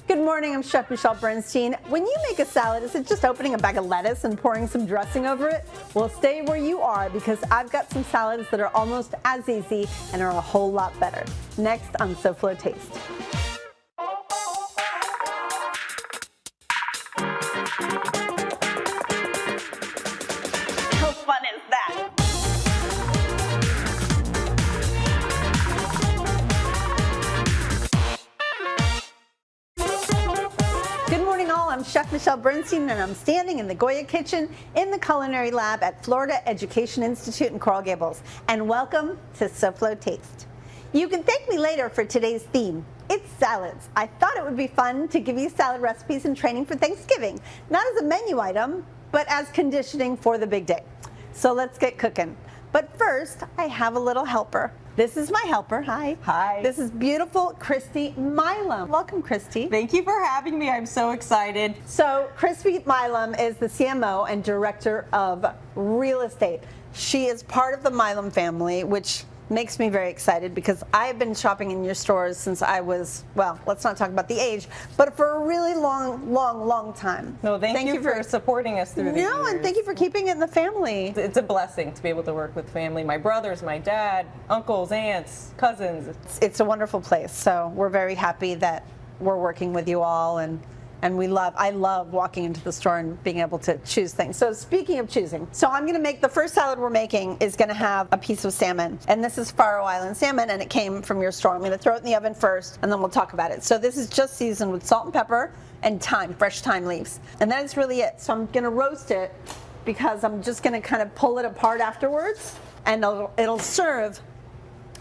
Good morning, I'm Chef Michelle Bernstein. When you make a salad, is it just opening a bag of lettuce and pouring some dressing over it? Well, stay where you are because I've got some salads that are almost as easy and are a whole lot better. Next on SoFlo Taste. How fun is that? Good morning all, I'm Chef Michelle Bernstein and I'm standing in the Goya kitchen in the culinary lab at Florida Education Institute in Coral Gables. And welcome to SoFlo Taste. You can thank me later for today's theme. It's salads. I thought it would be fun to give you salad recipes and training for Thanksgiving, not as a menu item, but as conditioning for the big day. So let's get cooking. But first, I have a little helper. This is my helper. Hi. Hi. This is beautiful Christy Milam. Welcome, Christy. Thank you for having me. I'm so excited. So Christy Milam is the CMO and Director of Real Estate. She is part of the Milam family, which makes me very excited because I've been shopping in your stores since I was, well, let's not talk about the age, but for a really long time. No, thank you for supporting us through the years. No, and thank you for keeping it in the family. It's a blessing to be able to work with family. My brothers, my dad, uncles, aunts, cousins. It's a wonderful place, so we're very happy that we're working with you all, and I love walking into the store and being able to choose things. So speaking of choosing, so I'm gonna make, the first salad we're making is gonna have a piece of salmon. And this is Faroe Island salmon and it came from your store. I'm gonna throw it in the oven first and then we'll talk about it. So this is just seasoned with salt and pepper and thyme, fresh thyme leaves. And that is really it. So I'm gonna roast it because I'm just gonna kind of pull it apart afterwards and it'll serve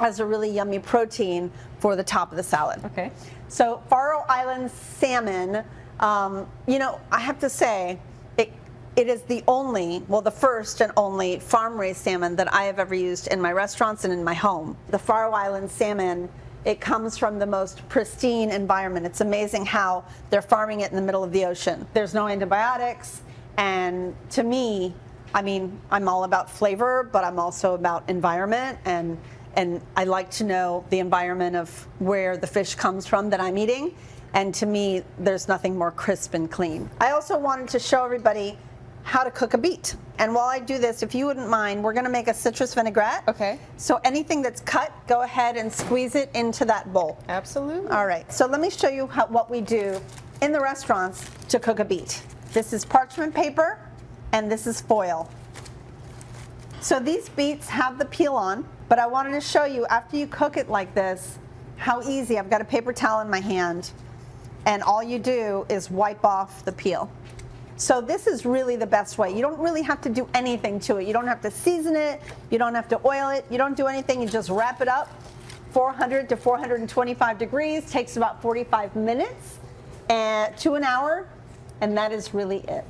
as a really yummy protein for the top of the salad. Okay. So Faroe Island salmon, you know, I have to say, it is the only, well, the first and only farm-raised salmon that I have ever used in my restaurants and in my home. The Faroe Island salmon, it comes from the most pristine environment. It's amazing how they're farming it in the middle of the ocean. There's no antibiotics, and to me, I mean, I'm all about flavor, but I'm also about environment, and I like to know the environment of where the fish comes from that I'm eating. And to me, there's nothing more crisp and clean. I also wanted to show everybody how to cook a beet. And while I do this, if you wouldn't mind, we're gonna make a citrus vinaigrette. Okay. So anything that's cut, go ahead and squeeze it into that bowl. Absolutely. All right, so let me show you what we do in the restaurants to cook a beet. This is parchment paper, and this is foil. So these beets have the peel on, but I wanted to show you, after you cook it like this, how easy. I've got a paper towel in my hand, and all you do is wipe off the peel. So this is really the best way. You don't really have to do anything to it. You don't have to season it, you don't have to oil it, you don't do anything, you just wrap it up. 400 to 425 degrees, takes about 45 minutes to an hour, and that is really it.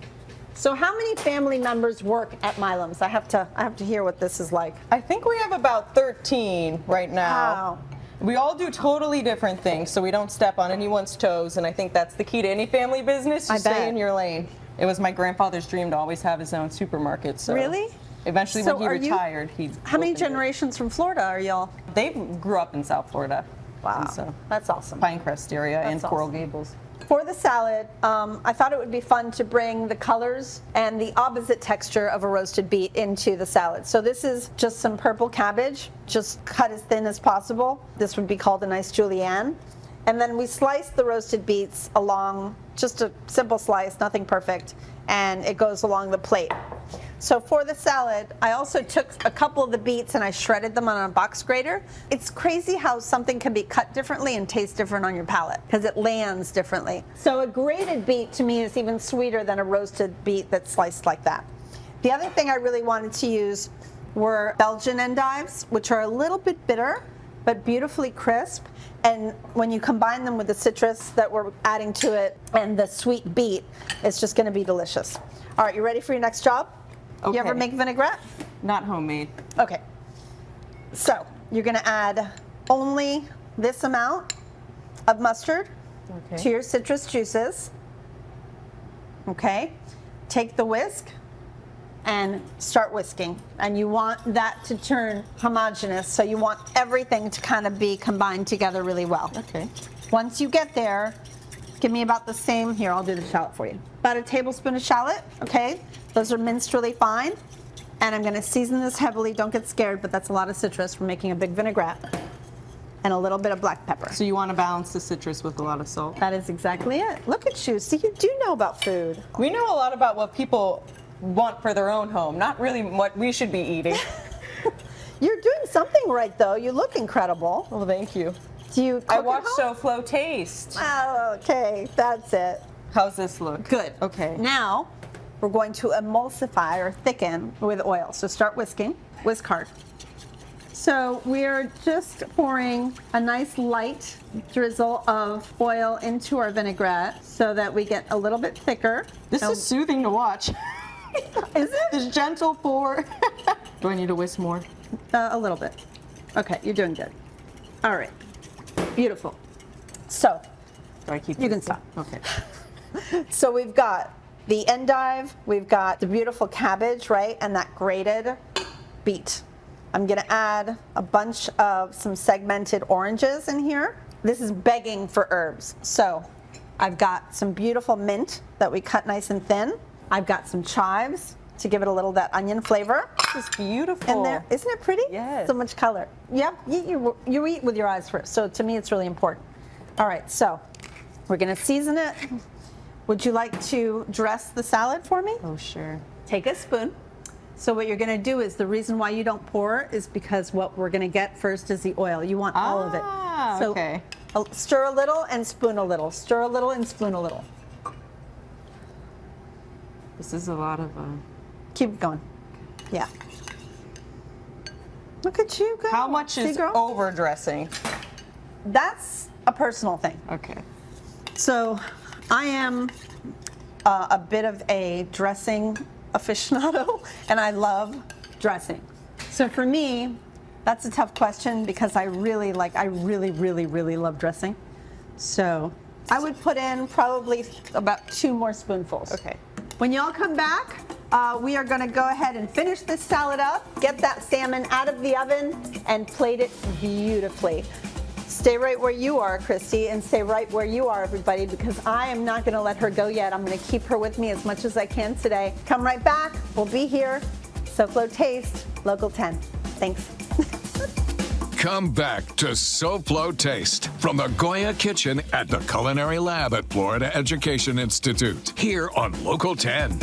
So how many family members work at Milam's? I have to hear what this is like. I think we have about 13 right now. Wow. We all do totally different things, so we don't step on anyone's toes, and I think that's the key to any family business. You stay in your lane. It was my grandfather's dream to always have his own supermarket. So really? Eventually, So when he retired, he. How many generations from Florida are y'all? They grew up in South Florida. Wow, So that's awesome. Pinecrest area and That's Coral awesome. Gables. For the salad, I thought it would be fun to bring the colors and the opposite texture of a roasted beet into the salad. So this is just some purple cabbage, just cut as thin as possible. This would be called a nice julienne. And then we slice the roasted beets along, just a simple slice, nothing perfect, and it goes along the plate. So for the salad, I also took a couple of the beets and I shredded them on a box grater. It's crazy how something can be cut differently and taste different on your palate because it lands differently. So a grated beet to me is even sweeter than a roasted beet that's sliced like that. The other thing I really wanted to use were Belgian endives, which are a little bit bitter but beautifully crisp. And when you combine them with the citrus that we're adding to it and the sweet beet, it's just gonna be delicious. All right, you ready for your next job? Okay. You ever make vinaigrette? Not homemade. Okay. So you're gonna add only this amount of mustard to your citrus juices. Okay. Take the whisk and start whisking. And you want that to turn homogeneous, so you want everything to kind of be combined together really well. Okay. Once you get there, Give me about the same. Here, I'll do the shallot for you. About a tablespoon of shallot, okay? Those are minced really fine. And I'm gonna season this heavily. Don't get scared, but that's a lot of citrus. We're making a big vinaigrette. And a little bit of black pepper. So you want to balance the citrus with a lot of salt? That is exactly it. Look at you. See, you do know about food. We know a lot about what people want for their own home, not really what we should be eating. You're doing something right, though. You look incredible. Well, thank you. Do you cook I at watched home? SoFlo Taste. Oh, okay. That's it. How's this look? Good. Okay. Now, we're going to emulsify or thicken with oil. So start whisking. Whisk hard. So we're just pouring a nice light drizzle of oil into our vinaigrette so that we get a little bit thicker. This is soothing to watch. Is it? This gentle pour. Do I need to whisk more? A little bit. Okay, you're doing good. All right. Beautiful. So, Do I keep you can whisking? stop. Okay. So we've got the endive, we've got the beautiful cabbage, right? And that grated beet. I'm gonna add a bunch of some segmented oranges in here. This is begging for herbs. So I've got some beautiful mint that we cut nice and thin. I've got some chives to give it a little that onion flavor. This is beautiful. In there, isn't it pretty? Yes. So much color. Yep, you eat with your eyes first. So to me, it's really important. All right, so we're gonna season it. Would you like to dress the salad for me? Oh, sure. Take a spoon. So what you're gonna do is, the reason why you don't pour is because what we're gonna get first is the oil. You want all of it. So okay. Stir a little and spoon a little. Stir a little and spoon a little. This is a lot of. Keep going. Yeah. Look at you go. How much See, is girl? overdressing? That's a personal thing. Okay. So I am a bit of a dressing aficionado, and I love dressing. So for me, that's a tough question because I really love dressing. So I would put in probably about 2 more spoonfuls. Okay. When y'all come back, we are gonna go ahead and finish this salad up, get that salmon out of the oven, and plate it beautifully. Stay right where you are, Christy, and stay right where you are, everybody, because I am not gonna let her go yet. I'm gonna keep her with me as much as I can today. Come right back, we'll be here. SoFlo Taste, Local 10. Thanks. Come back to SoFlo Taste from the Goya Kitchen at the Culinary Lab at Florida Education Institute, here on Local 10.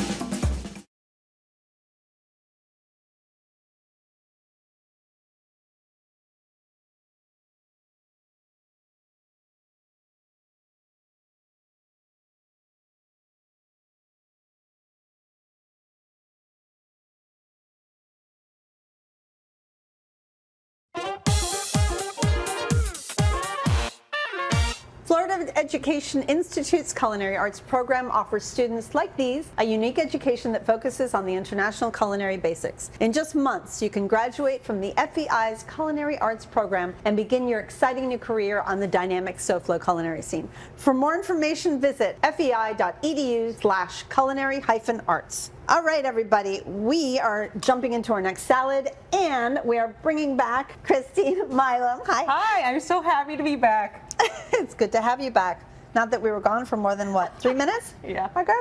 Florida Education Institute's Culinary Arts program offers students like these a unique education that focuses on the international culinary basics. In just months, you can graduate from the FEI's Culinary Arts program and begin your exciting new career on the dynamic SoFlo culinary scene. For more information, visit fei.edu/culinary-arts. All right, everybody, we are jumping into our next salad, and we are bringing back Christine Milam. Hi. Hi, I'm so happy to be back. It's good to have you back. Not that we were gone for more than, what, 3 minutes? Yeah. Okay.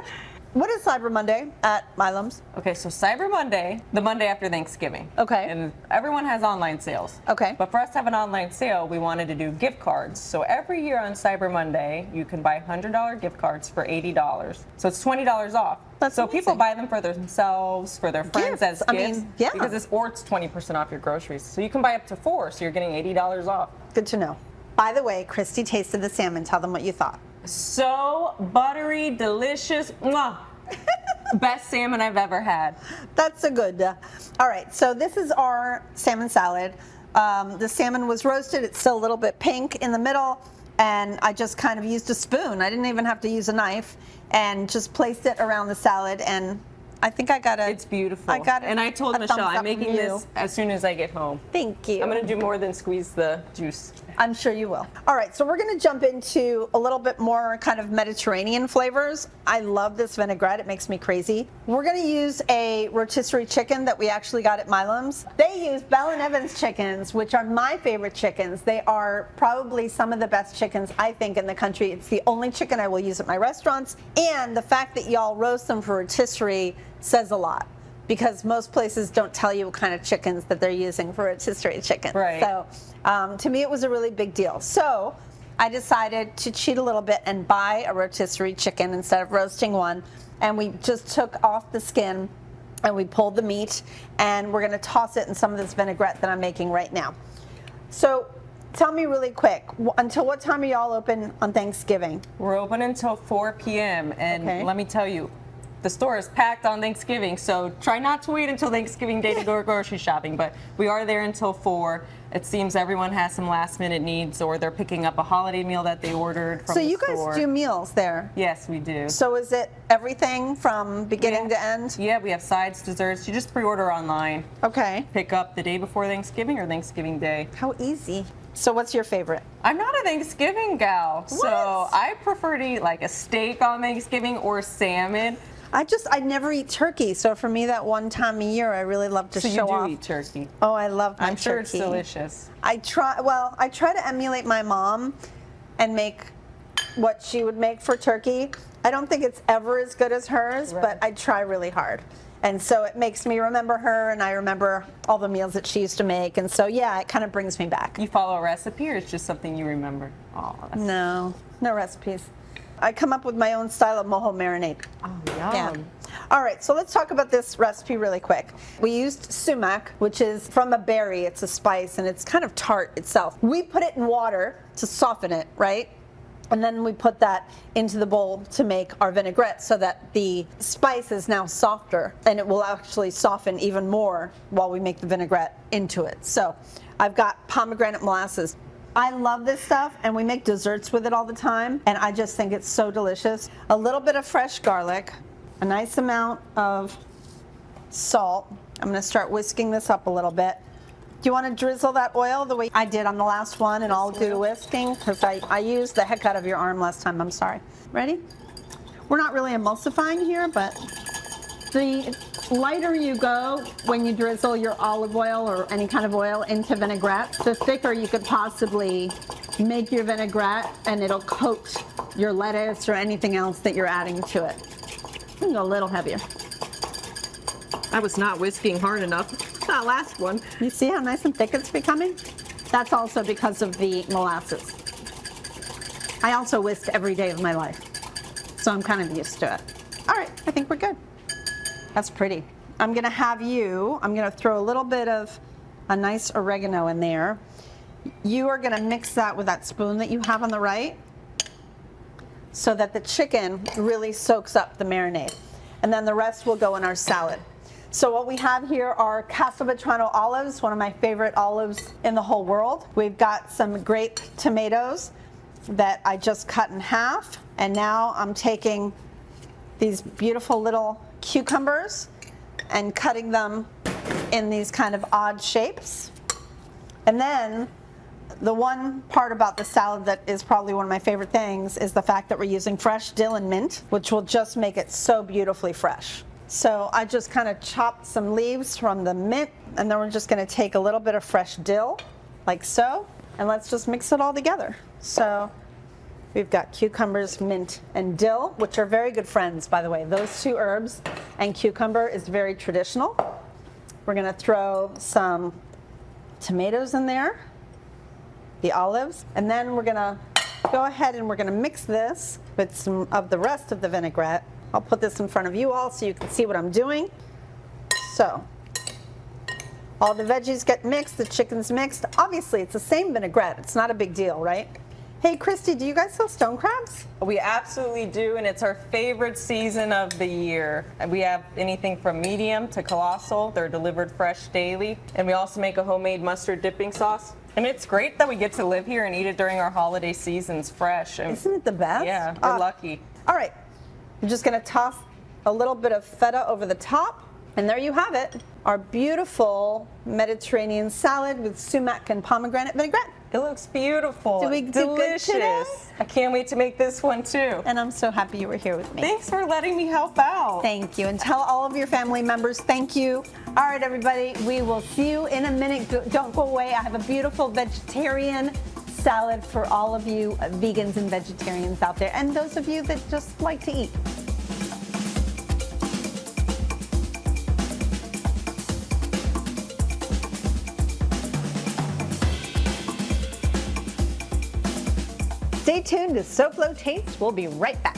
What is Cyber Monday at Milam's? Okay, so Cyber Monday, the Monday after Thanksgiving. Okay. And everyone has online sales. Okay. But for us to have an online sale, we wanted to do gift cards. So every year on Cyber Monday, you can buy $100 gift cards for $80. So it's $20 off. That's so amazing. people buy them for themselves, for their friends as Gifts. I gifts. mean, yeah. Because it's 20% off your groceries. So you can buy up to 4, so you're getting $80 off. Good to know. By the way, Christy tasted the salmon. Tell them what you thought. So buttery, delicious. Mwah. Best salmon I've ever had. That's a good. All right, so this is our salmon salad. The salmon was roasted. It's still a little bit pink in the middle, and I just kind of used a spoon. I didn't even have to use a knife, and just placed it around the salad, and I think I got a. It's beautiful. I got it. And I told a Michelle thumbs I'm up making from you. this as soon as I get home. Thank you. I'm going to do more than squeeze the juice I'm sure you will. All right, so we're going to jump into a little bit more kind of Mediterranean flavors. I love this vinaigrette. It makes me crazy. We're going to use a rotisserie chicken that we actually got at Milam's. They use Bell & Evans chickens, which are my favorite chickens. They are probably some of the best chickens, I think, in the country. It's the only chicken I will use at my restaurants. And the fact that y'all roast them for rotisserie says a lot, because most places don't tell you what kind of chickens that they're using for rotisserie chicken. Right. So to me, it was a really big deal. So I decided to cheat a little bit and buy a rotisserie chicken instead of roasting one. And we just took off the skin and we pulled the meat, and we're going to toss it in some of this vinaigrette that I'm making right now. So tell me really quick, until what time are y'all open on Thanksgiving? We're open until 4 p.m. and Okay. let me tell you, the store is packed on Thanksgiving, so try not to wait until Thanksgiving Day to go grocery shopping, but we are there until 4. It seems everyone has some last minute needs, or they're picking up a holiday meal that they ordered from So the you store. guys do meals there? Yes, we do. So is it everything from beginning to end? Yeah, we have sides, desserts. You just pre-order online. Okay. Pick up the day before Thanksgiving or Thanksgiving Day. How easy. So what's your favorite? I'm not a Thanksgiving gal, so I prefer to eat like a steak on Thanksgiving or salmon. I never eat turkey, so for me that one time a year I really love to So you show do off. eat turkey. Oh, I love my I'm sure it's turkey. delicious. I try to emulate my mom and make what she would make for turkey. I don't think it's ever as good as hers, Right. but I try really hard. And so it makes me remember her, and I remember all the meals that she used to make. And so, yeah, it kind of brings me back. You follow a recipe, or it's just something you remember? Oh, that's No recipes. I come up with my own style of mojo marinade. yum. Yeah. All right, so let's talk about this recipe really quick. We used sumac, which is from a berry. It's a spice, and it's kind of tart itself. We put it in water to soften it, right? And then we put that into the bowl to make our vinaigrette so that the spice is now softer, and it will actually soften even more while we make the vinaigrette into it. So I've got pomegranate molasses. I love this stuff, and we make desserts with it all the time, and I just think it's so delicious. A little bit of fresh garlic, a nice amount of salt. I'm going to start whisking this up a little bit. Do you want to drizzle that oil the way I did on the last one, and I'll do the whisking? Because I used the heck out of your arm last time, I'm sorry. Ready? We're not really emulsifying here, but the lighter you go when you drizzle your olive oil or any kind of oil into vinaigrette, the thicker you could possibly make your vinaigrette, and it'll coat your lettuce or anything else that you're adding to it. You can go a little heavier. I was not whisking hard enough. That last one. You see how nice and thick it's becoming? That's also because of the molasses. I also whisk every day of my life, so I'm kind of used to it. All right, I think we're good. That's pretty. I'm gonna throw a little bit of a nice oregano in there. You are gonna mix that with that spoon that you have on the right so that the chicken really soaks up the marinade. And then the rest will go in our salad. So what we have here are Castelvetrano olives, one of my favorite olives in the whole world. We've got some grape tomatoes that I just cut in half. And now I'm taking these beautiful little cucumbers and cutting them in these kind of odd shapes. And then the one part about the salad that is probably one of my favorite things is the fact that we're using fresh dill and mint, which will just make it so beautifully fresh. So I just kind of chopped some leaves from the mint, and then we're just going to take a little bit of fresh dill, like so, and let's just mix it all together. So we've got cucumbers, mint, and dill, which are very good friends, by the way. Those two herbs and cucumber is very traditional. We're going to throw some tomatoes in there, the olives, and then we're going to go ahead and we're going to mix this with some of the rest of the vinaigrette. I'll put this in front of you all so you can see what I'm doing. So all the veggies get mixed, the chicken's mixed. Obviously, it's the same vinaigrette. It's not a big deal, right? Hey, Christy, do you guys sell stone crabs? We absolutely do, and it's our favorite season of the year. And we have anything from medium to colossal. They're delivered fresh daily. And we also make a homemade mustard dipping sauce. And it's great that we get to live here and eat it during our holiday seasons fresh. And Isn't it the best? yeah, we're lucky. All right, I'm just gonna toss a little bit of feta over the top, and there you have it, our beautiful Mediterranean salad with sumac and pomegranate vinaigrette. It looks beautiful. Did we do good Delicious. today? I can't wait to make this one too. And I'm so happy you were here with me. Thanks for letting me help out. Thank you. And tell all of your family members thank you. All right, everybody, we will see you in a minute. Don't go away. I have a beautiful vegetarian salad for all of you vegans and vegetarians out there, and those of you that just like to eat. Stay tuned to SoFlo Taste. We'll be right back.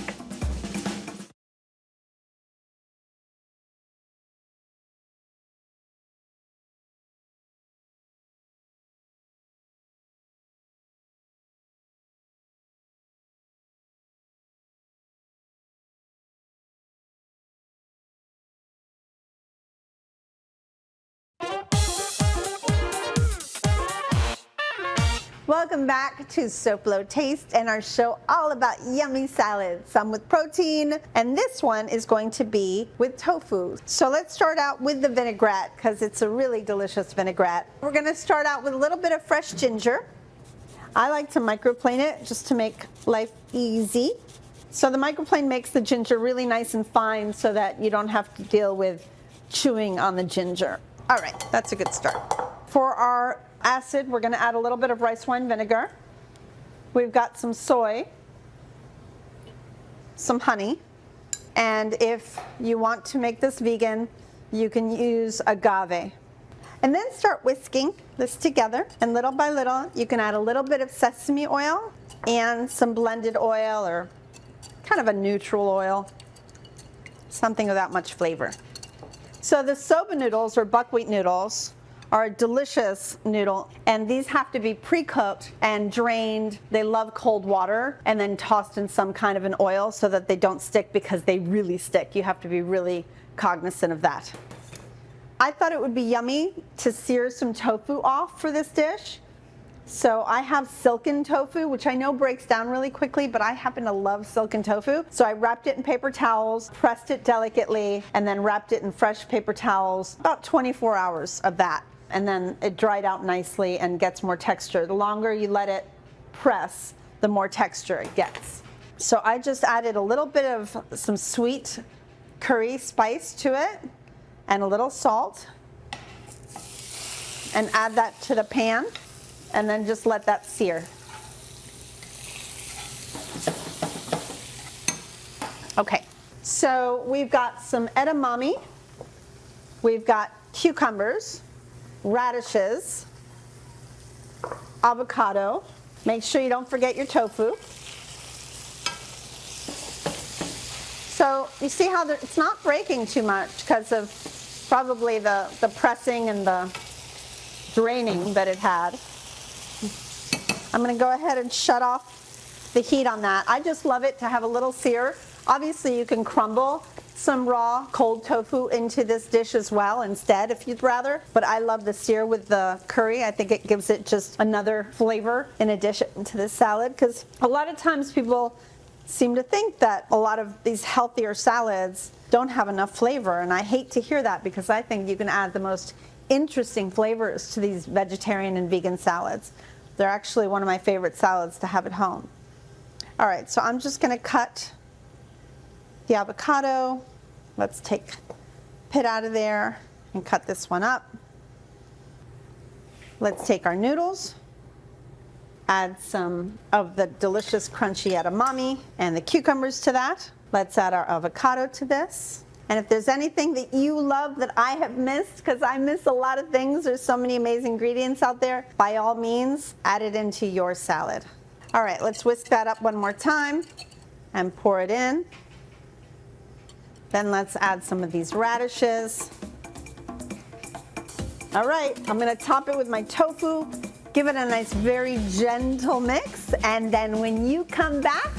Welcome back to SoFlo Taste and our show all about yummy salads, some with protein, and this one is going to be with tofu. So let's start out with the vinaigrette because it's a really delicious vinaigrette. We're going to start out with a little bit of fresh ginger. I like to microplane it just to make life easy. So the microplane makes the ginger really nice and fine so that you don't have to deal with chewing on the ginger. All right, that's a good start. For our acid, we're going to add a little bit of rice wine vinegar. We've got some soy, some honey, and if you want to make this vegan, you can use agave. And then start whisking this together, and little by little, you can add a little bit of sesame oil and some blended oil or kind of a neutral oil, something without much flavor. So the soba noodles or buckwheat noodles are a delicious noodle, and these have to be pre-cooked and drained. They love cold water and then tossed in some kind of an oil so that they don't stick, because they really stick. You have to be really cognizant of that. I thought it would be yummy to sear some tofu off for this dish. So I have silken tofu, which I know breaks down really quickly, but I happen to love silken tofu. So I wrapped it in paper towels, pressed it delicately, and then wrapped it in fresh paper towels, about 24 hours of that. And then it dried out nicely and gets more texture. The longer you let it press, the more texture it gets. So I just added a little bit of some sweet curry spice to it and a little salt, and add that to the pan, and then just let that sear. Okay, so we've got some edamame, we've got cucumbers, radishes, avocado. Make sure you don't forget your tofu. So you see how it's not breaking too much because of probably the pressing and the draining that it had. I'm going to go ahead and shut off the heat on that. I just love it to have a little sear. Obviously you can crumble some raw cold tofu into this dish as well instead if you'd rather, but I love the sear with the curry. I think it gives it just another flavor in addition to this salad, because a lot of times people seem to think that a lot of these healthier salads don't have enough flavor, and I hate to hear that, because I think you can add the most interesting flavors to these vegetarian and vegan salads. They're actually one of my favorite salads to have at home. All right, so I'm just going to cut the avocado. Let's take pit out of there and cut this one up. Let's take our noodles, add some of the delicious crunchy edamame and the cucumbers to that. Let's add our avocado to this. And if there's anything that you love that I have missed, because I miss a lot of things, there's so many amazing ingredients out there, by all means, add it into your salad. All right, let's whisk that up one more time and pour it in. Then let's add some of these radishes. All right, I'm gonna top it with my tofu, give it a nice, very gentle mix, and then when you come back,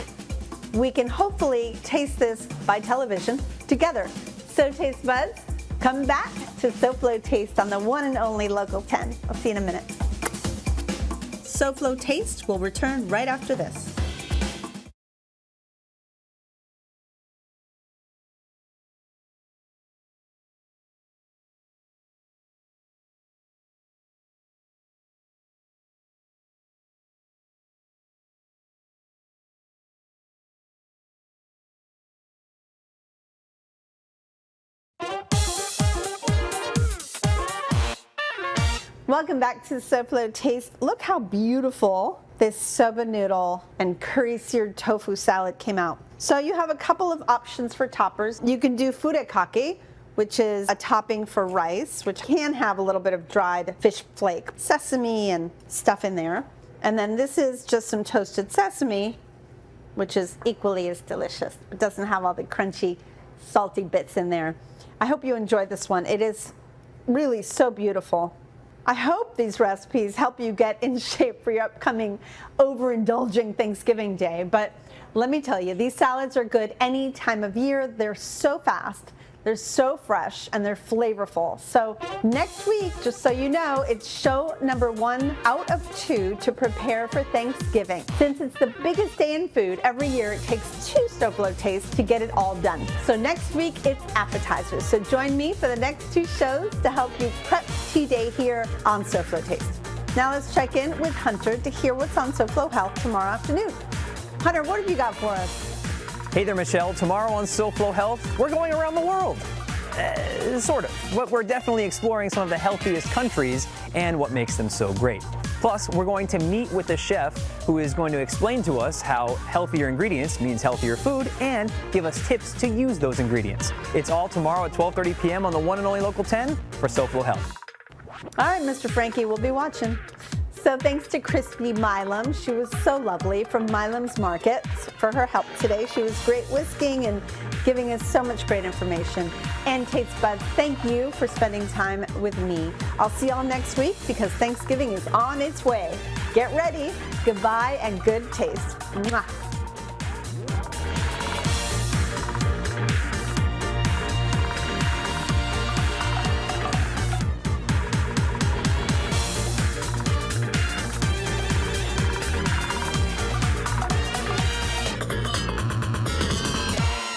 we can hopefully taste this by television together. So taste buds, come back to SoFlo Taste on the one and only Local 10. I'll see you in a minute. SoFlo Taste will return right after this. Welcome back to the SoFlo Taste. Look how beautiful this soba noodle and curry seared tofu salad came out. So you have a couple of options for toppers. You can do furikake, which is a topping for rice, which can have a little bit of dried fish flake, sesame and stuff in there. And then this is just some toasted sesame, which is equally as delicious. It doesn't have all the crunchy, salty bits in there. I hope you enjoyed this one. It is really so beautiful. I hope these recipes help you get in shape for your upcoming overindulging Thanksgiving Day. But let me tell you, these salads are good any time of year. They're so fast, they're so fresh, and they're flavorful. So next week, just so you know, it's show number 1 out of 2 to prepare for Thanksgiving. Since it's the biggest day in food, every year it takes 2 SoFlo tastes to get it all done. So next week, it's appetizers. So join me for the next 2 shows to help you prep tea day here on SoFlo Taste. Now let's check in with Hunter to hear what's on SoFlo Health tomorrow afternoon. Hunter, what have you got for us? Hey there, Michelle. Tomorrow on SoFlo Health, we're going around the world. Sort of. But we're definitely exploring some of the healthiest countries and what makes them so great. Plus, we're going to meet with a chef who is going to explain to us how healthier ingredients means healthier food and give us tips to use those ingredients. It's all tomorrow at 12:30 p.m. on the one and only Local 10 for SoFlo Health. All right, Mr. Frankie, we'll be watching. So thanks to Christy Milam. She was so lovely from Milam's Market for her help today. She was great whisking and giving us so much great information. And Taste Buds, thank you for spending time with me. I'll see y'all next week because Thanksgiving is on its way. Get ready. Goodbye and good taste. Mwah.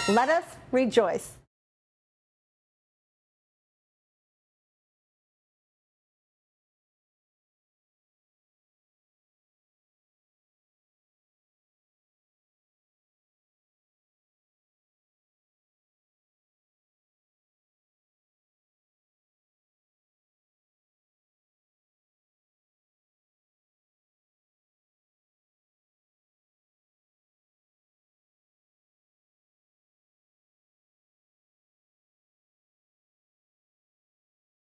Let us rejoice.